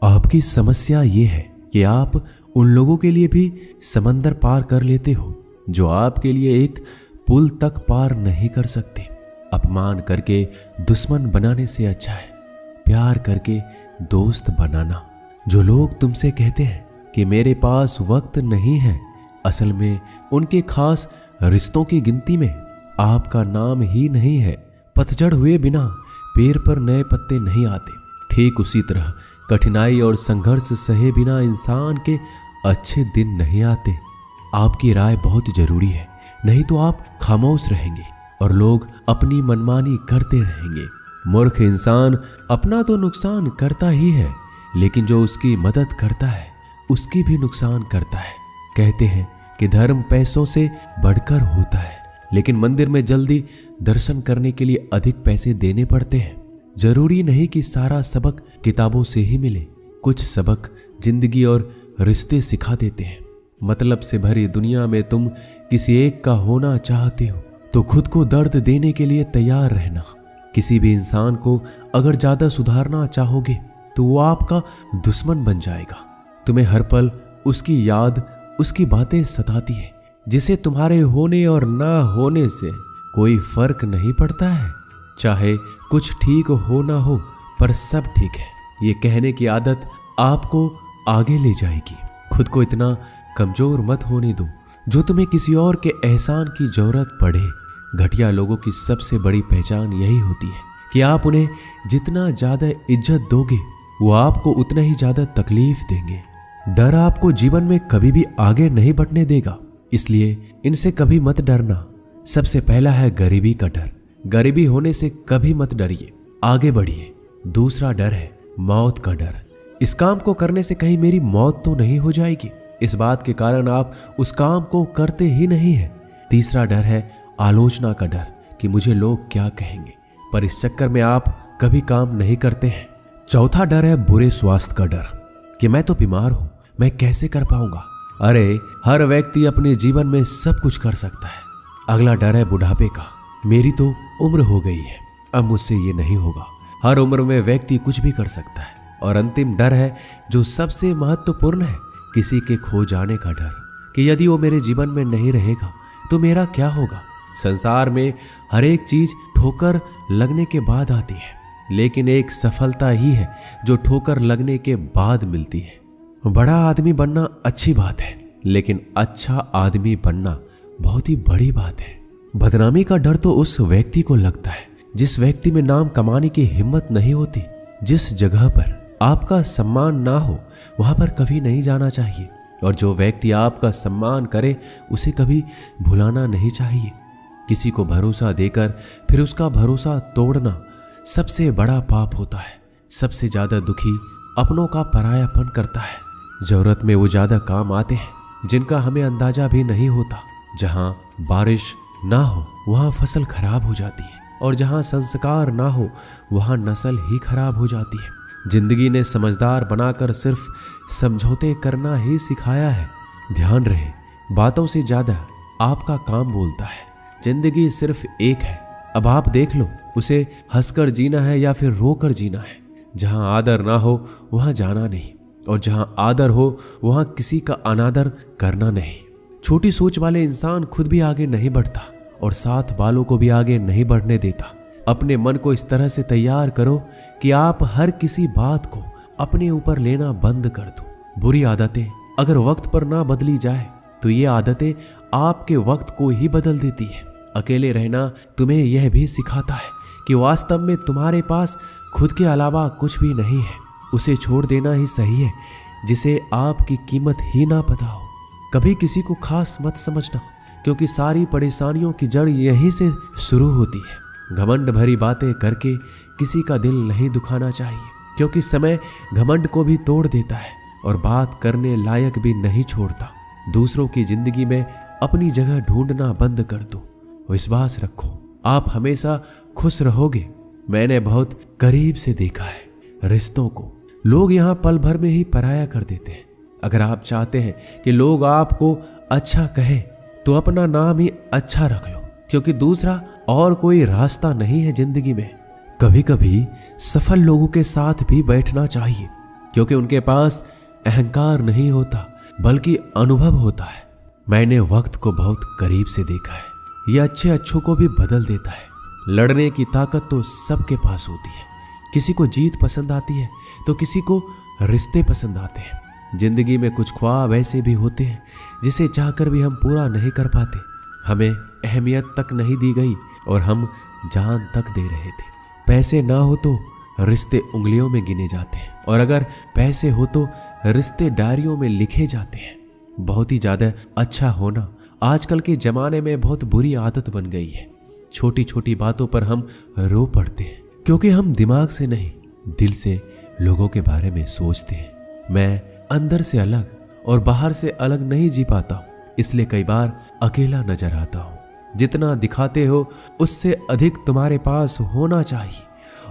आपकी समस्या ये है कि आप उन लोगों के लिए भी समंदर पार कर लेते हो जो आपके लिए एक पुल तक पार नहीं कर सकते। अपमान करके दुश्मन बनाने से अच्छा है प्यार करके दोस्त बनाना। जो लोग तुमसे कहते हैं कि मेरे पास वक्त नहीं है, असल में उनके खास रिश्तों की गिनती में आपका नाम ही नहीं है। पतझड़ हुए बिना पेड़ पर नए पत्ते नहीं आते। ठीक उसी तरह कठिनाई और संघर्ष सहे बिना इंसान के अच्छे दिन नहीं आते। आपकी राय बहुत जरूरी है, नहीं तो आप खामोश रहेंगे और लोग अपनी मनमानी करते रहेंगे। मूर्ख इंसान अपना तो नुकसान करता ही है, लेकिन जो उसकी मदद करता है उसकी भी नुकसान करता है। कहते हैं कि धर्म पैसों से बढ़कर होता है, लेकिन मंदिर में जल्दी दर्शन करने के लिए अधिक पैसे देने पड़ते हैं। जरूरी नहीं कि सारा सबक किताबों से ही मिले। कुछ सबक जिंदगी और रिश्ते सिखा देते हैं। मतलब से भरी दुनिया में तुम किसी एक का होना चाहते हो तो खुद को दर्द देने के लिए तैयार रहना। किसी भी इंसान को अगर ज्यादा सुधारना चाहोगे तो वो आपका दुश्मन बन जाएगा। तुम्हें हर पल उसकी याद, उसकी बातें सताती है, जिसे तुम्हारे होने और ना होने से कोई फर्क नहीं पड़ता है। चाहे कुछ ठीक हो ना हो, पर सब ठीक है ये कहने की आदत आपको आगे ले जाएगी। खुद को इतना कमजोर मत होने दो जो तुम्हें किसी और के एहसान की जरूरत पड़े। घटिया लोगों की सबसे बड़ी पहचान यही होती है कि आप उन्हें जितना ज्यादा इज्जत दोगे वो आपको उतना ही ज्यादा तकलीफ देंगे। डर आपको जीवन में कभी भी आगे नहीं बढ़ने देगा, इसलिए इनसे कभी मत डरना। सबसे पहला है गरीबी का डर। गरीबी होने से कभी मत डरिए, आगे बढ़िए। दूसरा डर है मौत का डर। इस काम को करने से कहीं मेरी मौत तो नहीं हो जाएगी, इस बात के कारण आप उस काम को करते ही नहीं है। तीसरा डर है आलोचना का डर कि मुझे लोग क्या कहेंगे, पर इस चक्कर में आप कभी काम नहीं करते हैं। चौथा डर है बुरे स्वास्थ्य का डर कि मैं तो बीमार हूं, मैं कैसे कर पाऊंगा। अरे हर व्यक्ति अपने जीवन में सब कुछ कर सकता है। अगला डर है बुढ़ापे का। मेरी तो उम्र हो गई है, अब मुझसे ये नहीं होगा। हर उम्र में व्यक्ति कुछ भी कर सकता है। और अंतिम डर है जो सबसे महत्वपूर्ण है, किसी के खो जाने का डर कि यदि वो मेरे जीवन में नहीं रहेगा तो मेरा क्या होगा। संसार में हर एक चीज ठोकर लगने के बाद आती है, लेकिन एक सफलता ही है जो ठोकर लगने के बाद मिलती है। बड़ा आदमी बनना अच्छी बात है, लेकिन अच्छा आदमी बनना बहुत ही बड़ी बात है। बदनामी का डर तो उस व्यक्ति को लगता है जिस व्यक्ति में नाम कमाने की हिम्मत नहीं होती। जिस जगह पर आपका सम्मान ना हो वहां पर कभी नहीं जाना चाहिए, और जो व्यक्ति आपका सम्मान करे उसे कभी भुलाना नहीं चाहिए। किसी को भरोसा देकर फिर उसका भरोसा तोड़ना सबसे बड़ा पाप होता है। सबसे ज्यादा दुखी अपनों का परायापन करता है। जरूरत में वो ज्यादा काम आते हैं जिनका हमें अंदाजा भी नहीं होता। जहां बारिश ना हो वहां फसल खराब हो जाती है, और जहां संस्कार ना हो वहां नस्ल ही खराब हो जाती है। जिंदगी ने समझदार बनाकर सिर्फ समझौते करना ही सिखाया है। ध्यान रहे, बातों से ज्यादा आपका काम बोलता है। जिंदगी सिर्फ एक है, अब आप देख लो उसे हंसकर जीना है या फिर रोकर जीना है। जहां आदर ना हो वहां जाना नहीं, और जहां आदर हो वहां किसी का अनादर करना नहीं। छोटी सोच वाले इंसान खुद भी आगे नहीं बढ़ता और साथ वालों को भी आगे नहीं बढ़ने देता। अपने मन को इस तरह से तैयार करो कि आप हर किसी बात को अपने ऊपर लेना बंद कर दो। बुरी आदतें अगर वक्त पर ना बदली जाए तो ये आदतें आपके वक्त को ही बदल देती है। अकेले रहना तुम्हें यह भी सिखाता है कि वास्तव में तुम्हारे पास खुद के अलावा कुछ भी नहीं है। उसे छोड़ देना ही सही है जिसे आपकी कीमत ही ना पता हो। कभी किसी को खास मत समझना, क्योंकि सारी परेशानियों की जड़ यहीं से शुरू होती है। घमंड भरी बातें करके किसी का दिल नहीं दुखाना चाहिए, क्योंकि समय घमंड को भी तोड़ देता है और बात करने लायक भी नहीं छोड़ता। दूसरों की जिंदगी में अपनी जगह ढूंढना बंद कर दो। विश्वास रखो, आप हमेशा खुश रहोगे। मैंने बहुत करीब से देखा है रिश्तों को लोग यहाँ पल भर में ही पराया कर देते हैं। अगर आप चाहते हैं कि लोग आपको अच्छा कहें तो अपना नाम ही अच्छा रख लो, क्योंकि दूसरा और कोई रास्ता नहीं है जिंदगी में। कभी कभी सफल लोगों के साथ भी बैठना चाहिए, क्योंकि उनके पास अहंकार नहीं होता बल्कि अनुभव होता है। मैंने वक्त को बहुत करीब से देखा है। यह अच्छों को भी बदल देता है। लड़ने की ताकत तो सबके पास होती है। किसी को जीत पसंद आती है तो किसी को रिश्ते पसंद आते हैं। जिंदगी में कुछ ख्वाब ऐसे भी होते हैं जिसे चाहकर भी हम पूरा नहीं कर पाते। हमें अहमियत तक नहीं दी गई और हम जान तक दे रहे थे। पैसे ना हो तो रिश्ते उंगलियों में गिने जाते हैं और अगर पैसे हो तो रिश्ते डायरियों में लिखे जाते हैं। बहुत ही ज्यादा अच्छा होना आजकल के जमाने में बहुत बुरी आदत बन गई है। छोटी छोटी बातों पर हम रो पड़ते हैं क्योंकि हम दिमाग से नहीं दिल से लोगों के बारे में सोचते हैं। मैं अंदर से अलग और बाहर से अलग नहीं जी पाता हूं, इसलिए कई बार अकेला नजर आता हूं। जितना दिखाते हो उससे अधिक तुम्हारे पास होना चाहिए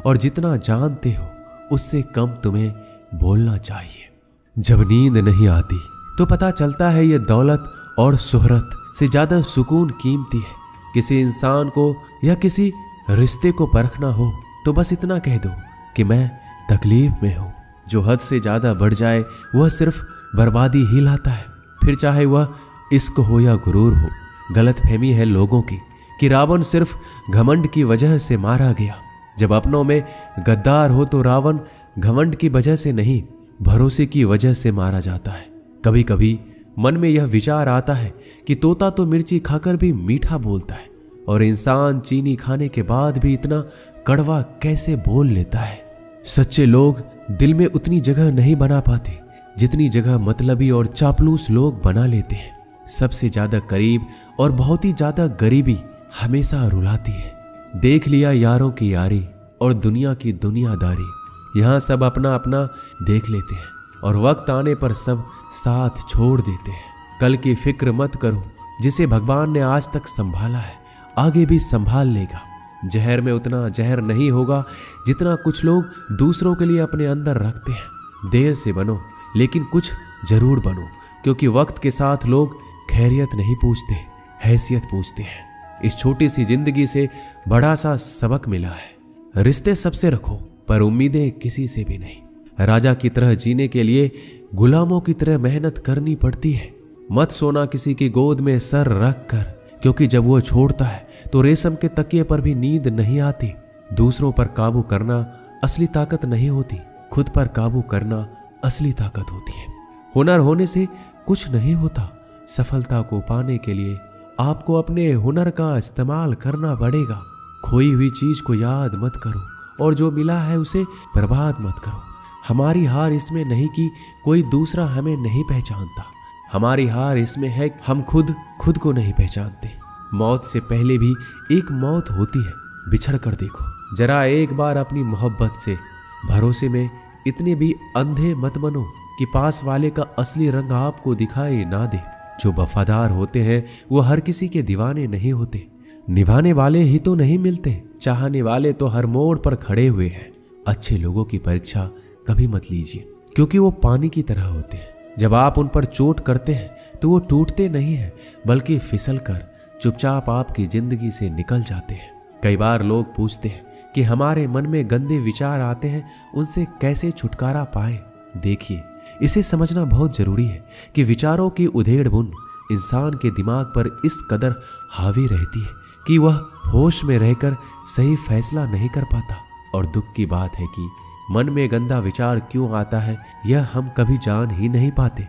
और जितना जानते हो उससे कम तुम्हें बोलना चाहिए। जब नींद नहीं आती तो पता चलता है ये दौलत और शोहरत से ज्यादा सुकून कीमती है। किसी इंसान को या किसी रिश्ते को परखना हो तो बस इतना कह दो कि मैं तकलीफ में हूं। जो हद से ज्यादा बढ़ जाए वह सिर्फ बर्बादी ही लाता है, फिर चाहे वह इश्क हो या गुरूर हो। गलतफहमी है लोगों की कि रावण सिर्फ घमंड की वजह से मारा गया। जब अपनों में गद्दार हो तो रावण घमंड की वजह से नहीं, भरोसे की वजह से मारा जाता है। कभी कभी मन में यह विचार आता है कि तोता तो मिर्ची खाकर भी मीठा बोलता है और इंसान चीनी खाने के बाद भी इतना कड़वा कैसे बोल लेता है। सच्चे लोग दिल में उतनी जगह नहीं बना पाते जितनी जगह मतलबी और चापलूस लोग बना लेते हैं। सबसे ज्यादा करीब और बहुत ही ज्यादा गरीबी हमेशा रुलाती है। देख लिया यारों की यारी और दुनिया की दुनियादारी। यहाँ सब अपना अपना देख लेते हैं और वक्त आने पर सब साथ छोड़ देते हैं। कल की फिक्र मत करो, जिसे भगवान ने आज तक संभाला है आगे भी संभाल लेगा। जहर में उतना जहर नहीं होगा जितना कुछ लोग दूसरों के लिए अपने अंदर रखते हैं। देर से बनो लेकिन कुछ जरूर बनो, क्योंकि वक्त के साथ लोग खैरियत नहीं पूछते, हैसियत पूछते हैं। इस छोटी सी जिंदगी से बड़ा सा सबक मिला है। रिश्ते सबसे रखो पर उम्मीदें किसी से भी नहीं। राजा की तरह जीने के लिए गुलामों की तरह मेहनत करनी पड़ती है। मत सोना किसी की गोद में सर रख कर, क्योंकि जब वो छोड़ता है तो रेशम के तकिए पर भी नींद नहीं आती। दूसरों पर काबू करना असली ताकत नहीं होती, खुद पर काबू करना असली ताकत होती है। हुनर होने से कुछ नहीं होता। सफलता को पाने के लिए आपको अपने हुनर का इस्तेमाल करना पड़ेगा। खोई हुई चीज को याद मत करो और जो मिला है उसे बर्बाद मत करो। हमारी हार इसमें नहीं कि कोई दूसरा हमें नहीं पहचानता, हमारी हार इसमें है हम खुद को नहीं पहचानते। मौत से पहले भी एक मौत होती है, बिछड़ कर देखो। जरा एक बार अपनी मोहब्बत से भरोसे में इतने भी अंधे मत बनो कि पास वाले का असली रंग आपको दिखाई ना दे। जो वफादार होते हैं वो हर किसी के दीवाने नहीं होते। निभाने वाले ही तो नहीं मिलते, चाहने वाले तो हर मोड़ पर खड़े हुए हैं। अच्छे लोगों की परीक्षा कभी मत लीजिए, क्योंकि वो पानी की तरह होते हैं। जब आप उन पर चोट करते हैं तो वो टूटते नहीं हैं, बल्कि फिसल कर चुपचाप आपकी जिंदगी से निकल जाते हैं। कई बार लोग पूछते हैं कि हमारे मन में गंदे विचार आते हैं, उनसे कैसे छुटकारा पाएं। देखिए, इसे समझना बहुत जरूरी है कि विचारों की उधेड़ बुन इंसान के दिमाग पर इस कदर हावी रहती है कि वह होश में रहकर सही फैसला नहीं कर पाता। और दुख की बात है कि मन में गंदा विचार क्यों आता है यह हम कभी जान ही नहीं पाते।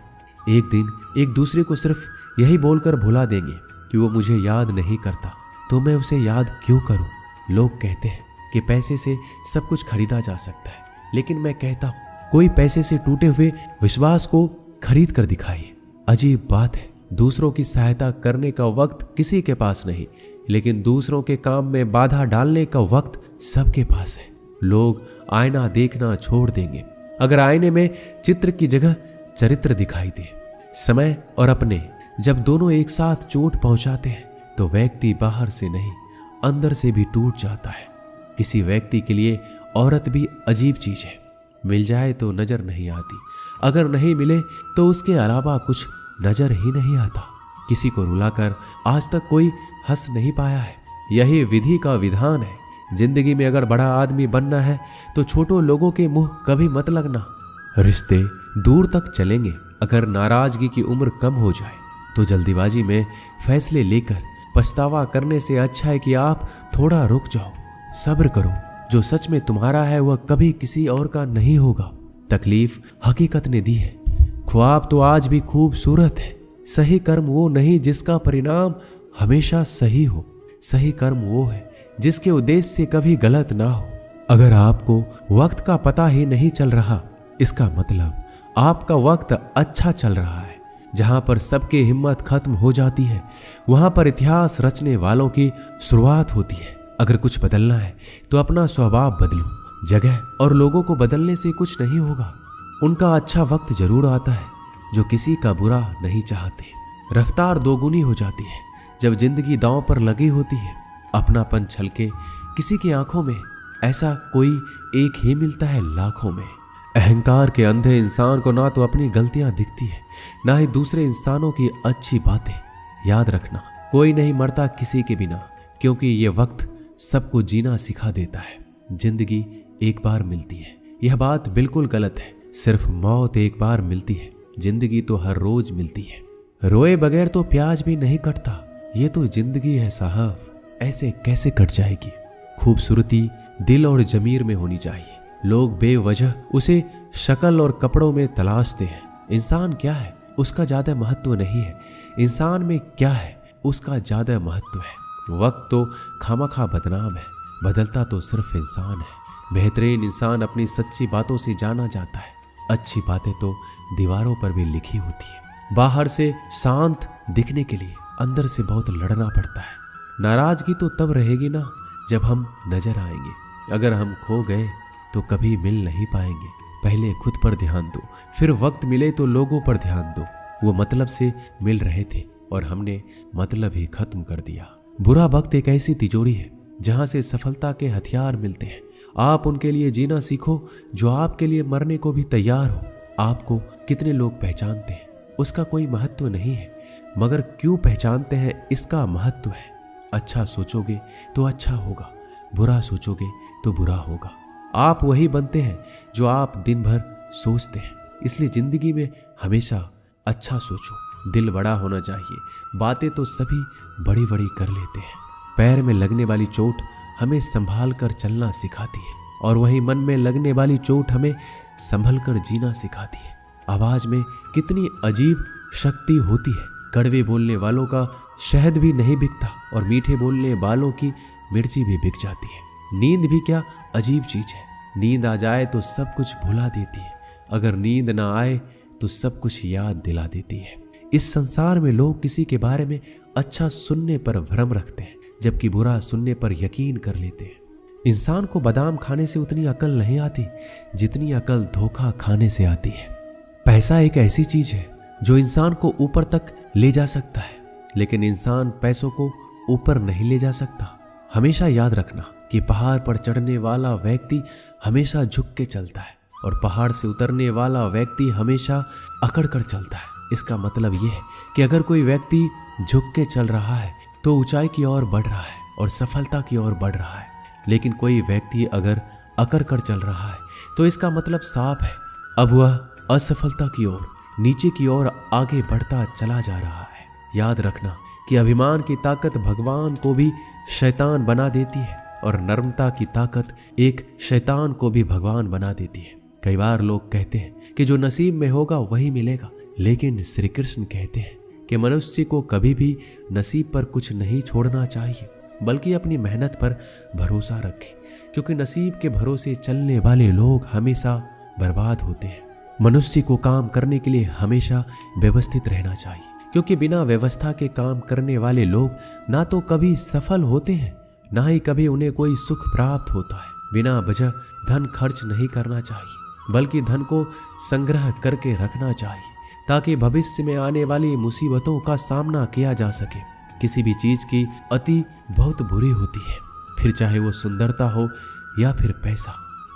एक दिन एक दूसरे को सिर्फ यही बोलकर भुला देंगे कि वो मुझे याद नहीं करता, तो मैं उसे याद क्यों करूं। लोग कहते हैं कि पैसे से सब कुछ खरीदा जा सकता है, लेकिन मैं कहता हूं कोई पैसे से टूटे हुए विश्वास को खरीद कर दिखाइए। अजीब बात है, दूसरों की सहायता करने का वक्त किसी के पास नहीं, लेकिन दूसरों के काम में बाधा डालने का वक्त सबके पास है। लोग आईना देखना छोड़ देंगे अगर आईने में चित्र की जगह चरित्र दिखाई दे। समय और अपने जब दोनों एक साथ चोट पहुंचाते हैं तो व्यक्ति बाहर से नहीं अंदर से भी टूट जाता है। किसी व्यक्ति के लिए औरत भी अजीब चीज है। मिल जाए तो नजर नहीं आती, अगर नहीं मिले तो उसके अलावा कुछ नजर ही नहीं आता। किसी को रुलाकर आज तक कोई हंस नहीं पाया है। यही विधि का विधान है। जिंदगी में अगर बड़ा आदमी बनना है तो छोटों लोगों के मुंह कभी मत लगना। रिश्ते दूर तक चलेंगे अगर नाराजगी की उम्र कम हो जाए। तो जल्दीबाजी में फैसले लेकर पछतावा करने से अच्छा है कि आप थोड़ा रुक जाओ, सब्र करो। जो सच में तुम्हारा है वह कभी किसी और का नहीं होगा। तकलीफ हकीकत ने दी है, ख्वाब तो आज भी खूबसूरत है। सही कर्म वो नहीं जिसका परिणाम हमेशा सही हो, सही कर्म वो है जिसके उद्देश्य से कभी गलत ना हो। अगर आपको वक्त का पता ही नहीं चल रहा, इसका मतलब आपका वक्त अच्छा चल रहा है। जहां पर सबकी हिम्मत खत्म हो जाती है, वहां पर इतिहास रचने वालों की शुरुआत होती है। अगर कुछ बदलना है तो अपना स्वभाव बदलो। जगह और लोगों को बदलने से कुछ नहीं होगा। उनका अच्छा वक्त जरूर आता है जो किसी का बुरा नहीं चाहते। रफ्तार दोगुनी हो जाती है जब जिंदगी दांव पर लगी होती है। अपनापन छलके किसी की आंखों में, ऐसा कोई एक ही मिलता है लाखों में। अहंकार के अंधे इंसान को ना तो अपनी गलतियां दिखती है, ना ही दूसरे इंसानों की अच्छी बातें। याद रखना, कोई नहीं मरता किसी के बिना, क्योंकि ये वक्त सबको जीना सिखा देता है। जिंदगी एक बार मिलती है, यह बात बिल्कुल गलत है। सिर्फ मौत एक बार मिलती है, जिंदगी तो हर रोज मिलती है। रोए बगैर तो प्याज भी नहीं कटता, ये तो जिंदगी है साहब, ऐसे कैसे कट जाएगी। खूबसूरती दिल और जमीर में होनी चाहिए। लोग बेवजह उसे शक्ल और कपड़ों में तलाशते हैं। इंसान क्या है उसका ज्यादा महत्व नहीं है, इंसान में क्या है उसका ज्यादा महत्व है। वक्त तो खामखा बदनाम है, बदलता तो सिर्फ इंसान है। बेहतरीन इंसान अपनी सच्ची बातों से जाना जाता है। अच्छी बातें तो दीवारों पर भी लिखी होती है। बाहर से शांत दिखने के लिए अंदर से बहुत लड़ना पड़ता है। नाराजगी तो तब रहेगी ना जब हम नजर आएंगे। अगर हम खो गए तो कभी मिल नहीं पाएंगे। पहले खुद पर ध्यान दो, फिर वक्त मिले तो लोगों पर ध्यान दो। वो मतलब से मिल रहे थे और हमने मतलब ही खत्म कर दिया। बुरा वक्त एक ऐसी तिजोरी है जहां से सफलता के हथियार मिलते हैं। आप उनके लिए जीना सीखो जो आपके लिए मरने को भी तैयार हो। आपको कितने लोग पहचानते हैं उसका कोई महत्व नहीं है, मगर क्यों पहचानते हैं इसका महत्व है। अच्छा सोचोगे तो अच्छा होगा, बुरा सोचोगे तो बुरा होगा। आप वही बनते हैं जो आप दिन भर सोचते हैं। इसलिए जिंदगी में हमेशा अच्छा सोचो। दिल बड़ा होना चाहिए। बातें तो सभी बड़ी बड़ी कर लेते हैं। पैर में लगने वाली चोट हमें संभाल कर चलना सिखाती है, और वहीं मन में लगने वाली चोट हमें संभल कर जीना सिखाती है। आवाज में कितनी अजीब शक्ति होती है। कड़वे बोलने वालों का शहद भी नहीं बिकता और मीठे बोलने वालों की मिर्ची भी बिक जाती है। नींद भी क्या अजीब चीज है। नींद आ जाए तो सब कुछ भुला देती है, अगर नींद ना आए तो सब कुछ याद दिला देती है। इस संसार में लोग किसी के बारे में अच्छा सुनने पर भ्रम रखते हैं, जबकि बुरा सुनने पर यकीन कर लेते हैं। इंसान को बादाम खाने से उतनी अकल नहीं आती जितनी अकल धोखा खाने से आती है। पैसा एक ऐसी चीज है जो इंसान को ऊपर तक ले जा सकता है, लेकिन इंसान पैसों को ऊपर नहीं ले जा सकता। हमेशा याद रखना कि पहाड़ पर चढ़ने वाला व्यक्ति हमेशा झुक के चलता है और पहाड़ से उतरने वाला व्यक्ति हमेशा अकड़ कर चलता है। इसका मतलब यह है कि अगर कोई व्यक्ति झुक के चल रहा है तो ऊंचाई की ओर बढ़ रहा है और सफलता की ओर बढ़ रहा है, लेकिन कोई व्यक्ति अगर अकड़ कर चल रहा है तो इसका मतलब साफ है, अब वह असफलता की ओर, नीचे की ओर आगे बढ़ता चला जा रहा है। याद रखना कि अभिमान की ताकत भगवान को भी शैतान बना देती है और नम्रता की ताकत एक शैतान को भी भगवान बना देती है। कई बार लोग कहते हैं कि जो नसीब में होगा वही मिलेगा, लेकिन श्री कृष्ण कहते हैं कि मनुष्य को कभी भी नसीब पर कुछ नहीं छोड़ना चाहिए, बल्कि अपनी मेहनत पर भरोसा रखे, क्योंकि नसीब के भरोसे चलने वाले लोग हमेशा बर्बाद होते हैं। मनुष्य को काम करने के लिए हमेशा व्यवस्थित रहना चाहिए, क्योंकि बिना व्यवस्था के काम करने वाले लोग ना तो कभी सफल होते हैं, ना ही कभी उन्हें कोई सुख प्राप्त होता है। बिना वजह धन खर्च नहीं करना चाहिए, बल्कि धन को संग्रह करके रखना चाहिए, ताकि भविष्य में आने वाली मुसीबतों का सामना किया जा सके। किसी भी चीज की अति बहुत बुरी होती है, फिर चाहे वो सुंदरता हो या फिर पैसा।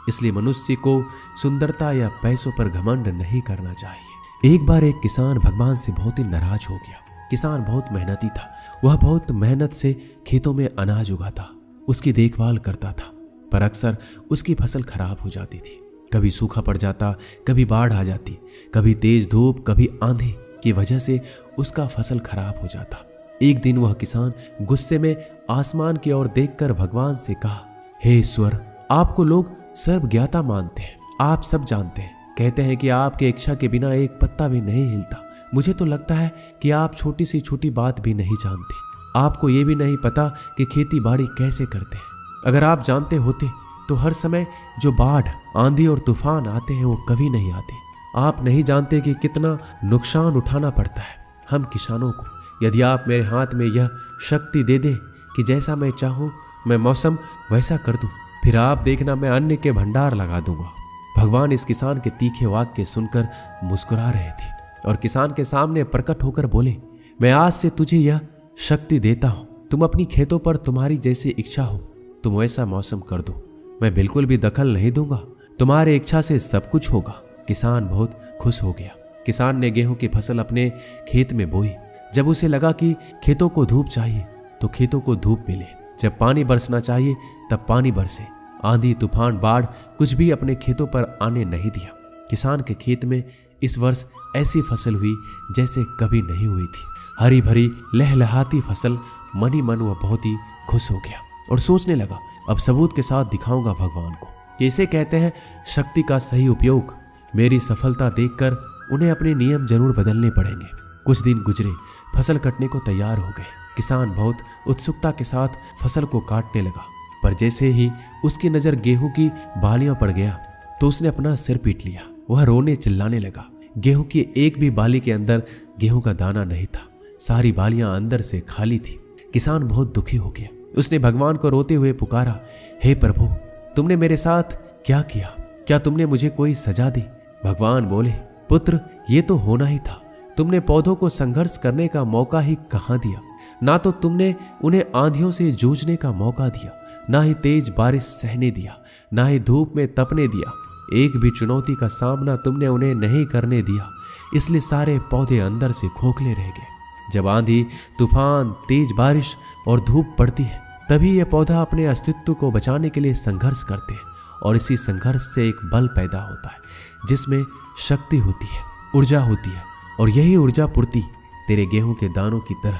इसलिए मनुष्य को सुंदरता या पैसों पर घमंड नहीं करना चाहिए। एक बार एक किसान भगवान से बहुत ही नाराज हो गया। किसान बहुत मेहनती था, वह बहुत मेहनत से खेतों में अनाज उगाता, उसकी देखभाल करता था, पर अक्सर उसकी फसल खराब हो जाती थी। कभी सूखा पड़ जाता, कभी बाढ़ आ जाती, कभी तेज धूप, कभी आंधी की वजह से उसका फसल खराब हो जाता। एक दिन वह किसान गुस्से में आसमान की ओर देखकर भगवान से कहा, हे ईश्वर, आपको लोग सर्वज्ञाता मानते हैं, आप सब जानते हैं, कहते हैं कि आपके इच्छा के बिना एक पत्ता भी नहीं हिलता। मुझे तो लगता है कि आप छोटी सी छोटी बात भी नहीं जानते। आपको ये भी नहीं पता कि खेती बाड़ी कैसे करते हैं। अगर आप जानते होते तो हर समय जो बाढ़, आंधी और तूफान आते हैं वो कभी नहीं आते। आप नहीं जानते कि कितना नुकसान उठाना पड़ता है हम किसानों को। यदि आप मेरे हाथ में यह शक्ति दे दे कि जैसा मैं चाहूं मैं मौसम वैसा कर दूं, फिर आप देखना मैं अन्न के भंडार लगा दूंगा। भगवान इस किसान के तीखे वाक्य सुनकर मुस्कुरा रहे थे और किसान के सामने प्रकट होकर बोले, मैं आज से तुझे यह शक्ति देता हूं। तुम अपनी खेतों पर तुम्हारी जैसी इच्छा हो तुम वैसा मौसम कर दो। मैं बिल्कुल भी दखल नहीं दूंगा। तुम्हारी इच्छा से सब कुछ होगा। किसान बहुत खुश हो गया। किसान ने गेहूं की फसल अपने खेत में बोई। जब उसे लगा कि खेतों को धूप चाहिए तो खेतों को धूप मिले, जब पानी बरसना चाहिए तब पानी बरसे। आंधी, तूफान, बाढ़ कुछ भी अपने खेतों पर आने नहीं दिया। किसान के खेत में इस वर्ष ऐसी फसल हुई जैसे कभी नहीं हुई थी। हरी भरी लहलहाती फसल। मन ही मन वह बहुत ही खुश हो गया और सोचने लगा, अब सबूत के साथ दिखाऊंगा भगवान को कि इसे कहते हैं शक्ति का सही उपयोग। मेरी सफलता देखकर उन्हें अपने नियम जरूर बदलने पड़ेंगे। कुछ दिन गुजरे, फसल कटने को तैयार हो गए। किसान बहुत उत्सुकता के साथ फसल को काटने लगा, पर जैसे ही उसकी नजर गेहूं की बालियों पर गया तो उसने अपना सिर पीट लिया। वह रोने चिल्लाने लगा। गेहूं की एक भी बाली के अंदर गेहूं का दाना नहीं था। सारी बालियां अंदर से खाली थी। किसान बहुत दुखी हो गया। उसने भगवान को रोते हुए पुकारा, हे प्रभु, तुमने मेरे साथ क्या किया? क्या तुमने मुझे कोई सजा दी? भगवान बोले, पुत्र, ये तो होना ही था। तुमने पौधों को संघर्ष करने का मौका ही कहां दिया। ना तो तुमने उन्हें आंधियों से जूझने का मौका दिया, ना ही तेज बारिश सहने दिया, ना ही धूप में तपने दिया। एक भी चुनौती का सामना तुमने उन्हें नहीं करने दिया। इसलिए सारे पौधे अंदर से खोखले रह गए। जब आंधी, तूफान, तेज बारिश और धूप पड़ती है तभी यह पौधा अपने अस्तित्व को बचाने के लिए संघर्ष करते हैं और इसी संघर्ष से एक बल पैदा होता है जिसमें शक्ति होती है, ऊर्जा होती है। और यही ऊर्जा पूर्ति तेरे गेहूं के दानों की तरह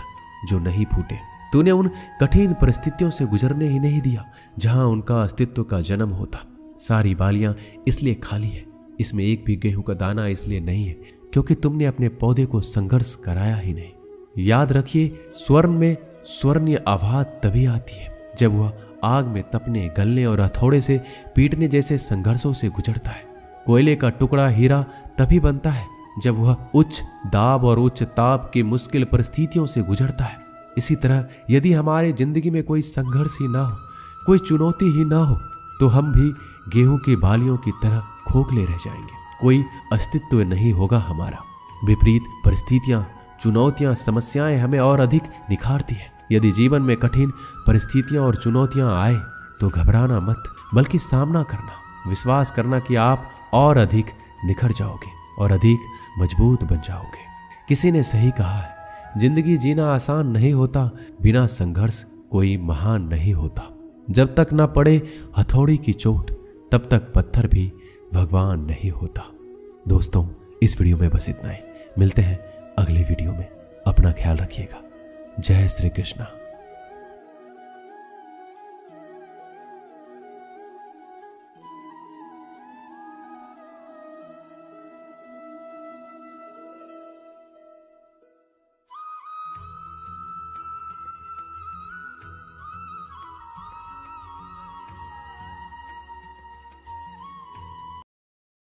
जो नहीं फूटे। तूने उन कठिन परिस्थितियों से गुजरने ही नहीं दिया जहां उनका अस्तित्व का जन्म होता। सारी बालियां इसलिए खाली है, इसमें एक भी गेहूं का दाना इसलिए नहीं है क्योंकि तुमने अपने पौधे को संघर्ष कराया ही नहीं। याद रखिए, स्वर्ण में स्वर्णीय आवाज तभी आती है जब वह आग में तपने, गलने और हथौड़े से पीटने जैसे संघर्षों से गुजरता है। कोयले का टुकड़ा हीरा तभी बनता है जब वह उच्च दाब और उच्च ताप की मुश्किल परिस्थितियों से गुजरता है। इसी तरह यदि हमारे जिंदगी में कोई संघर्ष ही ना हो, कोई चुनौती ही ना हो, तो हम भी गेहूं की बालियों की तरह खोखले रह जाएंगे। कोई अस्तित्व नहीं होगा हमारा। विपरीत परिस्थितियां, चुनौतियां, समस्याएं हमें और अधिक निखारती है। यदि जीवन में कठिन परिस्थितियां और चुनौतियां आए तो घबराना मत, बल्कि सामना करना, विश्वास करना कि आप और अधिक निखर जाओगे और अधिक मजबूत बन जाओगे। किसी ने सही कहा है, जिंदगी जीना आसान नहीं होता, बिना संघर्ष कोई महान नहीं होता। जब तक ना पड़े हथौड़ी की चोट तब तक पत्थर भी भगवान नहीं होता। दोस्तों, इस वीडियो में बस इतना ही। मिलते हैं अगले वीडियो में। अपना ख्याल रखिएगा। जय श्री कृष्णा।